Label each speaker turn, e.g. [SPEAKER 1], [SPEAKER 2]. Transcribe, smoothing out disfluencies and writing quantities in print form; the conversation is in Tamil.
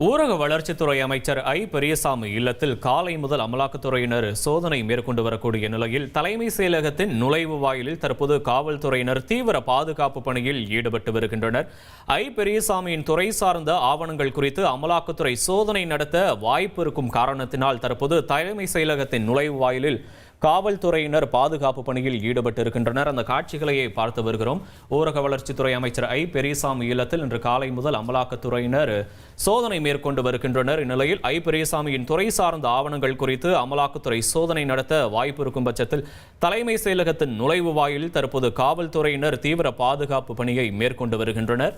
[SPEAKER 1] ஊரக வளர்ச்சித்துறை அமைச்சர் பெரியசாமி இல்லத்தில் காலை முதல் அமலாக்கத்துறையினர் சோதனை மேற்கொண்டு வரக்கூடிய நிலையில் தலைமை செயலகத்தின் நுழைவு வாயிலில் தற்போது காவல்துறையினர் தீவிர பாதுகாப்பு பணியில் ஈடுபட்டு வருகின்றனர். பெரியசாமியின் துறை சார்ந்த ஆவணங்கள் குறித்து அமலாக்கத்துறை சோதனை நடத்த வாய்ப்பு இருக்கும் காரணத்தினால் தற்போது தலைமை செயலகத்தின் நுழைவு வாயிலில் காவல்துறையினர் பாதுகாப்பு பணியில் ஈடுபட்டு இருக்கின்றனர். அந்த காட்சிகளையே பார்த்து வருகிறோம். ஊரக வளர்ச்சித்துறை அமைச்சர் பெரியசாமி இல்லத்தில் இன்று காலை முதல் அமலாக்கத்துறையினர் சோதனை மேற்கொண்டு வருகின்றனர். இந்நிலையில் பெரியசாமியின் துறை சார்ந்த ஆவணங்கள் குறித்து அமலாக்கத்துறை சோதனை நடத்த வாய்ப்பு இருக்கும் பட்சத்தில் தலைமை செயலகத்தின் நுழைவு வாயிலில் தற்போது காவல்துறையினர் தீவிர பாதுகாப்பு பணியை மேற்கொண்டு வருகின்றனர்.